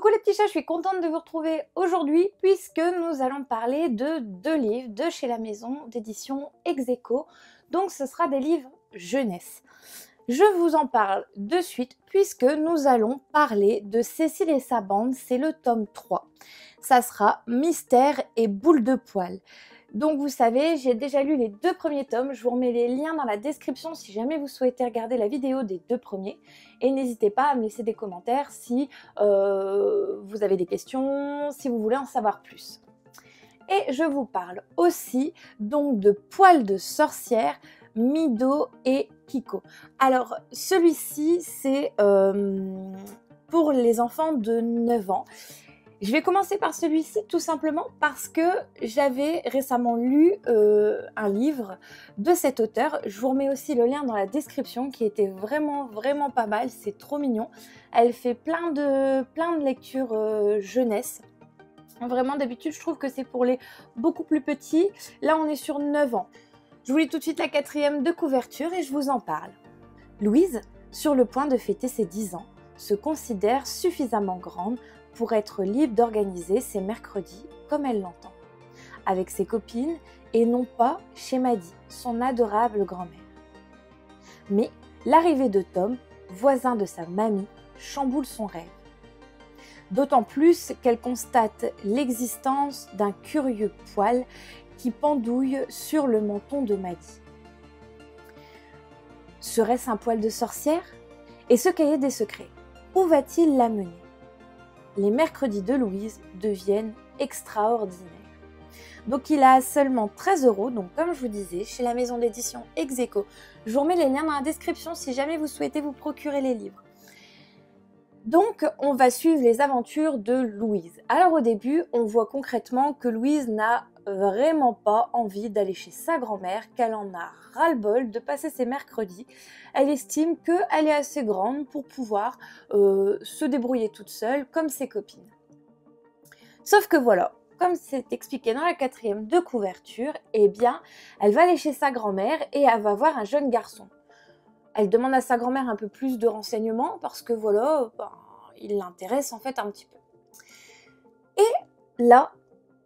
Coucou les petits chats, je suis contente de vous retrouver aujourd'hui puisque nous allons parler de deux livres de chez la maison d'édition Ex Aequo. Donc ce sera des livres jeunesse. Je vous en parle de suite puisque nous allons parler de Cécile et sa bande, c'est le tome 3. Ça sera Mystère et Boule de poil. Donc vous savez, j'ai déjà lu les deux premiers tomes, je vous remets les liens dans la description si jamais vous souhaitez regarder la vidéo des deux premiers. Et n'hésitez pas à me laisser des commentaires si vous avez des questions, si vous voulez en savoir plus. Et je vous parle aussi donc de Poil de sorcière, Mido et Kiko. Alors celui-ci c'est pour les enfants de 9 ans. Je vais commencer par celui-ci tout simplement parce que j'avais récemment lu un livre de cet auteur. Je vous remets aussi le lien dans la description qui était vraiment pas mal, c'est trop mignon. Elle fait plein de lectures jeunesse. Vraiment d'habitude je trouve que c'est pour les beaucoup plus petits. Là on est sur 9 ans. Je vous lis tout de suite la 4e de couverture et je vous en parle. Louise, sur le point de fêter ses 10 ans, se considère suffisamment grande pour être libre d'organiser ses mercredis comme elle l'entend, avec ses copines et non pas chez Maddy, son adorable grand-mère. Mais l'arrivée de Tom, voisin de sa mamie, chamboule son rêve. D'autant plus qu'elle constate l'existence d'un curieux poil qui pendouille sur le menton de Maddy. Serait-ce un poil de sorcière? Et ce cahier des secrets, où va-t-il l'amener? Les mercredis de Louise deviennent extraordinaires. Donc il a seulement 13 €, donc comme je vous disais, chez la maison d'édition Ex Aequo. Je vous remets les liens dans la description si jamais vous souhaitez vous procurer les livres. Donc on va suivre les aventures de Louise. Alors au début, on voit concrètement que Louise n'a vraiment pas envie d'aller chez sa grand-mère, qu'elle en a ras-le-bol de passer ses mercredis. Elle estime qu'elle est assez grande pour pouvoir se débrouiller toute seule comme ses copines. Sauf que voilà, comme c'est expliqué dans la 4e de couverture, eh bien, elle va aller chez sa grand-mère et elle va voir un jeune garçon. Elle demande à sa grand-mère un peu plus de renseignements parce que voilà, il l'intéresse en fait un petit peu. Et là,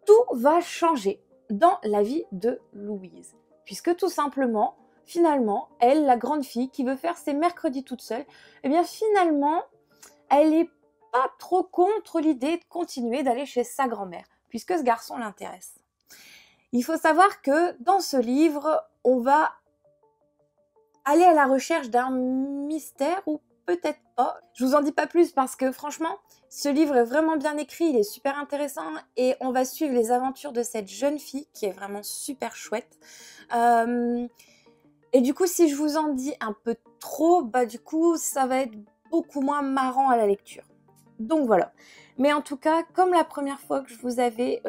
tout va changer dans la vie de Louise. Puisque tout simplement, finalement, elle, la grande fille qui veut faire ses mercredis toute seule, eh bien finalement, elle n'est pas trop contre l'idée de continuer d'aller chez sa grand-mère, puisque ce garçon l'intéresse. Il faut savoir que dans ce livre, on va aller à la recherche d'un mystère ou peut-être pas. Je vous en dis pas plus parce que franchement, ce livre est vraiment bien écrit, il est super intéressant et on va suivre les aventures de cette jeune fille qui est vraiment super chouette. Et du coup, si je vous en dis un peu trop, du coup, ça va être beaucoup moins marrant à la lecture. Donc voilà. Mais en tout cas, comme la première fois que je vous avais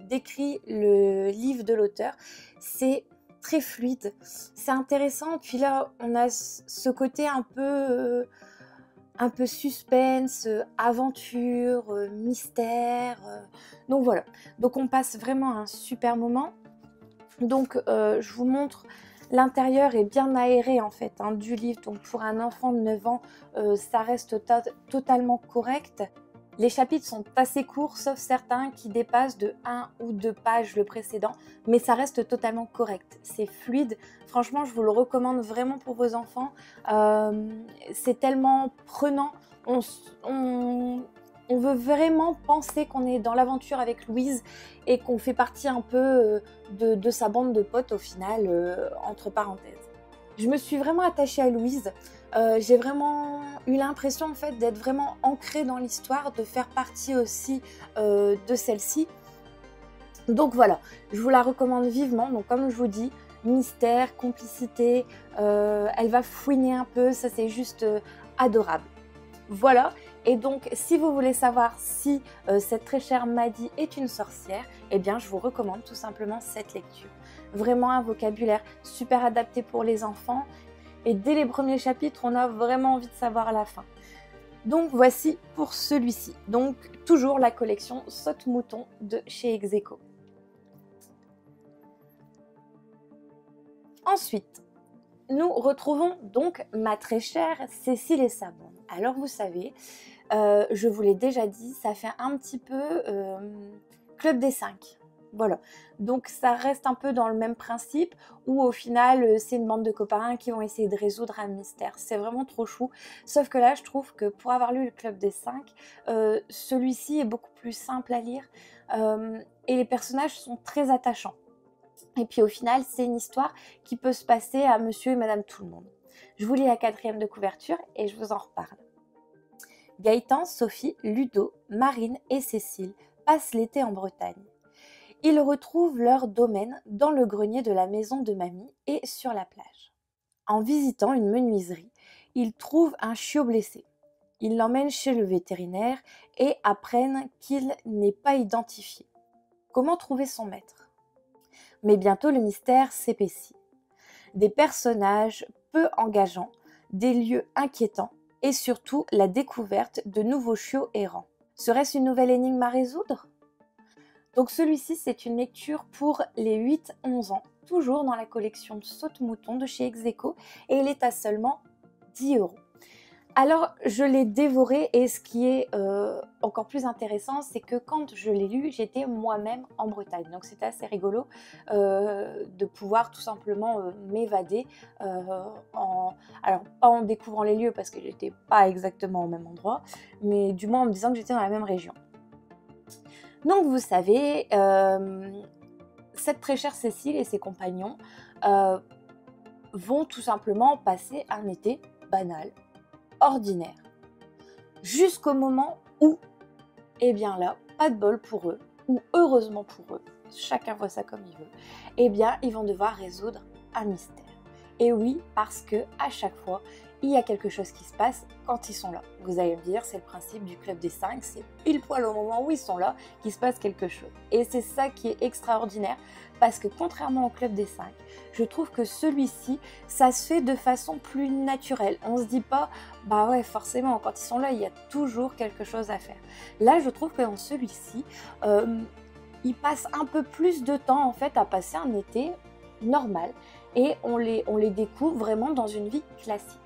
décrit le livre de l'auteur, c'est très fluide, c'est intéressant. Puis là, on a ce côté un peu suspense, aventure, mystère. Donc voilà. Donc on passe vraiment un super moment. Donc je vous montre. L'intérieur est bien aéré en fait du livre. Donc pour un enfant de 9 ans, ça reste totalement correct. Les chapitres sont assez courts, sauf certains qui dépassent de 1 ou 2 pages le précédent, mais ça reste totalement correct. C'est fluide, franchement je vous le recommande vraiment pour vos enfants. C'est tellement prenant, on veut vraiment penser qu'on est dans l'aventure avec Louise et qu'on fait partie un peu de sa bande de potes au final, entre parenthèses. Je me suis vraiment attachée à Louise. J'ai vraiment eu l'impression en fait d'être vraiment ancrée dans l'histoire, de faire partie aussi de celle-ci. Donc voilà, je vous la recommande vivement. Donc comme je vous dis, mystère, complicité, elle va fouiner un peu, ça c'est juste adorable. Voilà, et donc si vous voulez savoir si cette très chère Maddy est une sorcière, eh bien je vous recommande tout simplement cette lecture. Vraiment un vocabulaire super adapté pour les enfants. Et dès les premiers chapitres, on a vraiment envie de savoir la fin. Donc voici pour celui-ci. Donc toujours la collection Saute-Mouton de chez Ex Aequo. Ensuite, nous retrouvons donc ma très chère Cécile et sa bande. Alors vous savez, Je vous l'ai déjà dit, ça fait un petit peu Club des 5. Voilà, donc ça reste un peu dans le même principe où au final c'est une bande de copains qui vont essayer de résoudre un mystère. C'est vraiment trop chou, sauf que là je trouve que pour avoir lu le Club des 5, celui-ci est beaucoup plus simple à lire et les personnages sont très attachants. Et puis au final c'est une histoire qui peut se passer à monsieur et madame tout le monde. Je vous lis la 4e de couverture et je vous en reparle. Gaëtan, Sophie, Ludo, Marine et Cécile passent l'été en Bretagne. Ils retrouvent leur domaine dans le grenier de la maison de mamie et sur la plage. En visitant une menuiserie, ils trouvent un chiot blessé. Ils l'emmènent chez le vétérinaire et apprennent qu'il n'est pas identifié. Comment trouver son maître ? Mais bientôt le mystère s'épaissit. Des personnages peu engageants, des lieux inquiétants et surtout la découverte de nouveaux chiots errants. Serait-ce une nouvelle énigme à résoudre ? Donc celui-ci, c'est une lecture pour les 8-11 ans, toujours dans la collection Saute-Mouton de chez Execo, et il est à seulement 10 €. Alors, je l'ai dévoré, et ce qui est encore plus intéressant, c'est que quand je l'ai lu, j'étais moi-même en Bretagne. Donc c'était assez rigolo de pouvoir tout simplement m'évader, alors pas en découvrant les lieux, parce que j'étais pas exactement au même endroit, mais du moins en me disant que j'étais dans la même région. Donc vous savez, cette très chère Cécile et ses compagnons vont tout simplement passer un été banal, ordinaire, jusqu'au moment où, eh bien là, pas de bol pour eux, ou heureusement pour eux, chacun voit ça comme il veut, eh bien ils vont devoir résoudre un mystère. Et oui, parce que à chaque fois, il y a quelque chose qui se passe quand ils sont là. Vous allez me dire, c'est le principe du Club des 5, c'est pile poil au moment où ils sont là qu'il se passe quelque chose. Et c'est ça qui est extraordinaire, parce que contrairement au Club des 5, je trouve que celui-ci, ça se fait de façon plus naturelle. On se dit pas, bah ouais, forcément, quand ils sont là, il y a toujours quelque chose à faire. Là, je trouve que dans celui-ci, ils passent un peu plus de temps en fait à passer un été normal, et on les découvre vraiment dans une vie classique.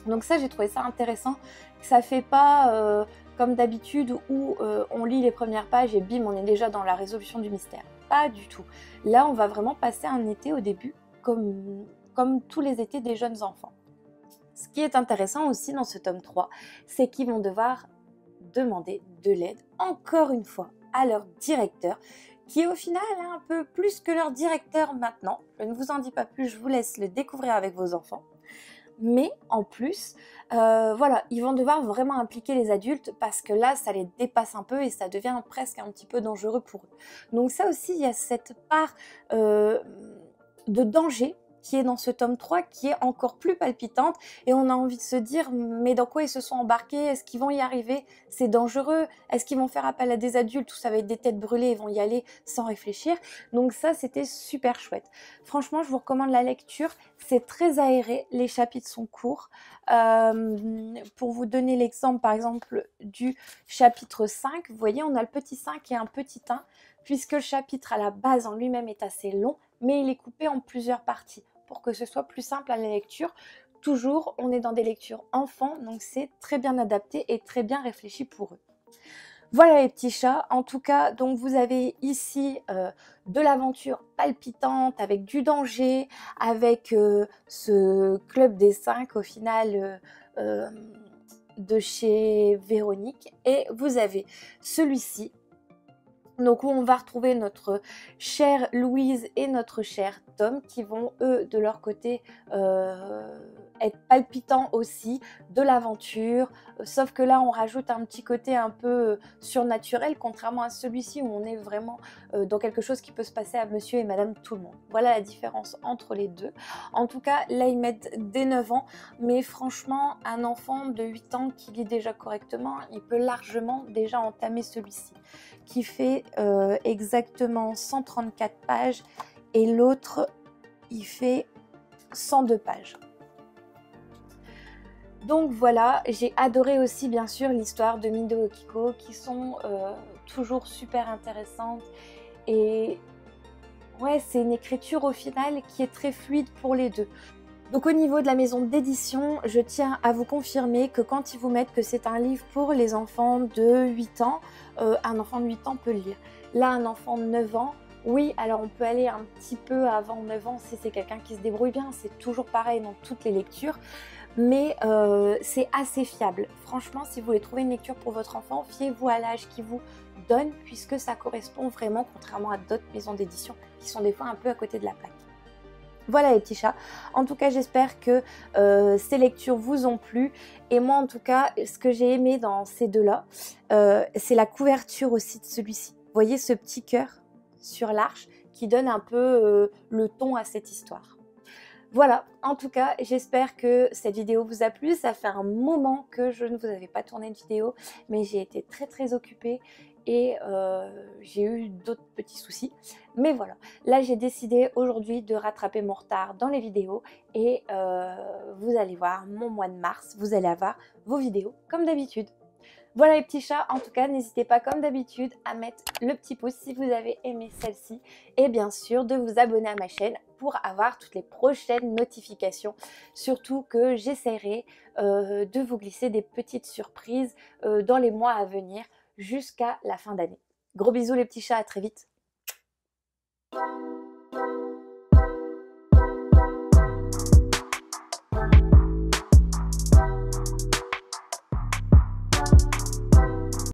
Donc ça, j'ai trouvé ça intéressant. Ça fait pas comme d'habitude où on lit les premières pages et bim, on est déjà dans la résolution du mystère. Pas du tout. Là, on va vraiment passer un été au début comme tous les étés des jeunes enfants. Ce qui est intéressant aussi dans ce tome 3, c'est qu'ils vont devoir demander de l'aide, encore une fois, à leur directeur, qui est au final un peu plus que leur directeur maintenant. Je ne vous en dis pas plus, je vous laisse le découvrir avec vos enfants. Mais en plus, voilà, ils vont devoir vraiment impliquer les adultes, parce que là, ça les dépasse un peu et ça devient presque un petit peu dangereux pour eux. Donc ça aussi, il y a cette part de danger qui est dans ce tome 3, qui est encore plus palpitante, et on a envie de se dire, mais dans quoi ils se sont embarqués? Est-ce qu'ils vont y arriver? C'est dangereux. Est-ce qu'ils vont faire appel à des adultes où ça va être des têtes brûlées et vont y aller sans réfléchir? Donc ça, c'était super chouette. Franchement, je vous recommande la lecture. C'est très aéré, les chapitres sont courts. Pour vous donner l'exemple, par exemple, du chapitre 5, vous voyez, on a le petit 5 et un petit 1, puisque le chapitre à la base en lui-même est assez long, mais il est coupé en plusieurs parties pour que ce soit plus simple à la lecture. Toujours, on est dans des lectures enfants, donc c'est très bien adapté et très bien réfléchi pour eux. Voilà les petits chats. En tout cas, donc vous avez ici de l'aventure palpitante, avec du danger, avec ce Club des 5 au final de chez Véronique. Et vous avez celui-ci, donc où on va retrouver notre chère Louise et notre cher Tom, qui vont eux de leur côté être palpitants aussi, de l'aventure, sauf que là on rajoute un petit côté un peu surnaturel, contrairement à celui-ci où on est vraiment dans quelque chose qui peut se passer à monsieur et madame tout le monde. Voilà la différence entre les deux. En tout cas, là ils mettent dès 9 ans, mais franchement un enfant de 8 ans qui lit déjà correctement, il peut largement déjà entamer celui-ci, qui fait exactement 134 pages, et l'autre il fait 102 pages. Donc voilà, j'ai adoré aussi bien sûr l'histoire de Mido Okiko, qui sont toujours super intéressantes, et ouais, c'est une écriture au final qui est très fluide pour les deux. Donc au niveau de la maison d'édition, je tiens à vous confirmer que quand ils vous mettent que c'est un livre pour les enfants de 8 ans, un enfant de 8 ans peut le lire. Là, un enfant de 9 ans, oui, alors on peut aller un petit peu avant 9 ans si c'est quelqu'un qui se débrouille bien, c'est toujours pareil dans toutes les lectures, mais c'est assez fiable. Franchement, si vous voulez trouver une lecture pour votre enfant, fiez-vous à l'âge qu'il vous donne, puisque ça correspond vraiment, contrairement à d'autres maisons d'édition qui sont des fois un peu à côté de la plaque. Voilà les petits chats, en tout cas j'espère que ces lectures vous ont plu, et moi en tout cas ce que j'ai aimé dans ces deux-là, c'est la couverture aussi de celui-ci. Vous voyez ce petit cœur sur l'arche qui donne un peu le ton à cette histoire. Voilà, en tout cas, j'espère que cette vidéo vous a plu. Ça fait un moment que je ne vous avais pas tourné de vidéo, mais j'ai été très occupée et j'ai eu d'autres petits soucis. Mais voilà, là j'ai décidé aujourd'hui de rattraper mon retard dans les vidéos et vous allez voir mon mois de mars, vous allez avoir vos vidéos comme d'habitude. Voilà les petits chats, en tout cas n'hésitez pas comme d'habitude à mettre le petit pouce si vous avez aimé celle-ci et bien sûr de vous abonner à ma chaîne pour avoir toutes les prochaines notifications. Surtout que j'essaierai de vous glisser des petites surprises dans les mois à venir jusqu'à la fin d'année. Gros bisous les petits chats, à très vite.